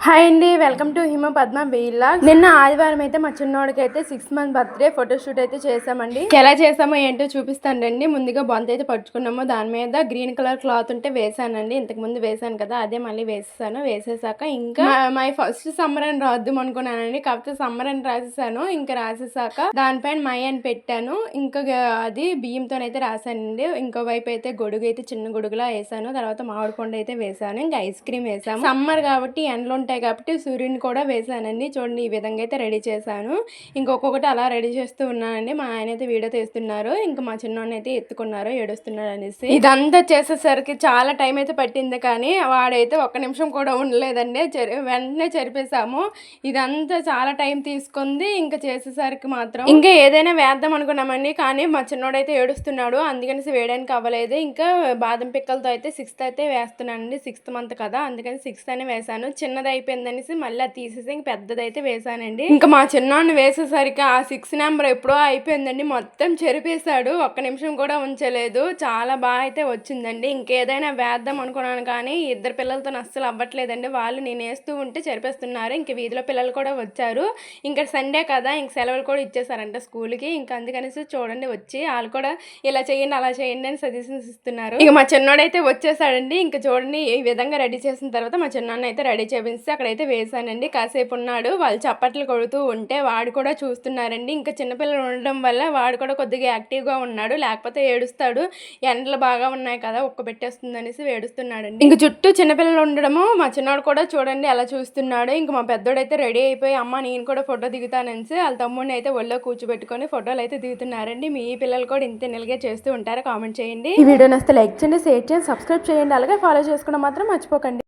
Hi అండి, welcome to Hima Padma vlog. నిన్న ఆదివారం అయితే మా చిన్నోడికి అయితే 6 month బర్త్డే ఫోటోషూట్ అయితే చేసామండి. ఎలా చేసామో ఏంటో చూపిస్తాను రండి. ముందుగా బొంత అయితే పట్టుకున్నాము, దాని మీద గ్రీన్ కలర్ క్లాత్ ఉంటే వేసానండి. ఇంతకు ముందు వేసాను కదా, అదే మళ్ళీ వేసేసాను. వేసేసాక ఇంకా మై ఫస్ట్ సమ్మర్ అని రాద్దాం అనుకున్నానండి, కాకపోతే సమ్మర్ అని రాసేసాను. ఇంకా రాసేసాక దానిపైన మై అని పెట్టాను. ఇంకా అది బియ్యంతోనైతే రాసానండి. ఇంకో వైపు అయితే గొడుగు అయితే చిన్న గొడుగులా వేసాను. తర్వాత మామిడి పండు అయితే వేసాను. ఇంకా ఐస్ క్రీమ్ వేసాము. సమ్మర్ కాబట్టి ఎండలు ఉంటాయి కాబట్టి సూర్యుని కూడా వేసానండి. చూడండి, ఈ విధంగా అయితే రెడీ చేశాను. ఇంకొకటి అలా రెడీ చేస్తూ ఉన్నానండి. మా ఆయన అయితే వీడియో తీస్తున్నారు. ఇంకా మా చిన్నోడిని అయితే ఎత్తుకున్నారు, ఏడుస్తున్నాడు అనేసి. ఇదంతా చేసేసరికి చాలా టైం అయితే పట్టింది, కానీ వాడైతే ఒక్క నిమిషం కూడా ఉండలేదండి. వెంటనే చెరిపేశాము. ఇదంతా చాలా టైం తీసుకుంది. ఇంకా చేసేసరికి మాత్రం ఇంకా ఏదైనా వేద్దాం అనుకున్నామండి, కానీ మా చిన్నోడైతే ఏడుస్తున్నాడు, అందుకని వేయడానికి అవ్వలేదు. ఇంకా బాదం పిక్కలతో అయితే 6th అయితే వేస్తున్నానండి. 6th month కదా, అందుకని 6th అని వేసాను. చిన్నది అయిపోయిందనేసి మళ్ళీ తీసేసి ఇంక పెద్దదైతే వేసానండి. ఇంకా మా చిన్నోడిని వేసేసరికి ఆ 6 నెంబర్ ఎప్పుడో అయిపోయిందండి. మొత్తం చెరిపేశాడు, ఒక్క నిమిషం కూడా ఉంచలేదు. చాలా బాగా అయితే వచ్చిందండి. ఇంకేదైనా వేద్దాం అనుకున్నాను, కానీ ఇద్దరు పిల్లలతో అస్సలు అవ్వట్లేదండి. వాళ్ళు నేను వేస్తూ ఉంటే చెరిపేస్తున్నారు. ఇంక వీధిలో పిల్లలు కూడా వచ్చారు. ఇంకా సండే కదా, ఇంక సెలవులు కూడా ఇచ్చేసారంట స్కూల్కి. ఇంకా అందుకనేసి చూడండి వచ్చి వాళ్ళు కూడా ఇలా చేయండి అలా చేయండి అని సజెషన్స్ ఇస్తున్నారు. ఇక మా చిన్నోడైతే వచ్చేసాడండి. ఇంకా చూడండి, ఈ విధంగా రెడీ చేసిన తర్వాత మా చిన్నోడిని అయితే రెడీ చేపించి అక్కడైతే వేసానండి. కాసేపు ఉన్నాడు, వాళ్ళు చప్పట్లు కొడుతూ ఉంటే వాడు కూడా చూస్తున్నారండి. ఇంకా చిన్నపిల్లలు ఉండడం వల్ల వాడు కూడా కొద్దిగా యాక్టివ్గా ఉన్నాడు, లేకపోతే ఏడుస్తాడు. ఎండలు బాగా ఉన్నాయి కదా, ఒక్క పెట్టేస్తుంది అనేసి ఏడుస్తున్నాడండి. ఇంక చుట్టూ చిన్నపిల్లలు ఉండడము మా చిన్నోడు కూడా చూడండి అలా చూస్తున్నాడు. ఇంక మా పెద్దోడైతే రెడీ అయిపోయి అమ్మ నేను కూడా ఫోటో దిగుతాననేసి వాళ్ళ తమ్ముడిని అయితే ఒళ్ళో కూర్చోబెట్టుకొని ఫోటోలు అయితే దిగుతున్నారండి. మీ పిల్లలు కూడా ఇంత నిలగే చేస్తూ ఉంటారా? కామెంట్ చేయండి. ఈ వీడియో నచ్చితే లైక్ చేయండి, షేర్ చేయండి, సబ్స్క్రైబ్ చేయండి, అలాగే ఫాలో చేసుకోవడం మాత్రం మర్చిపోకండి.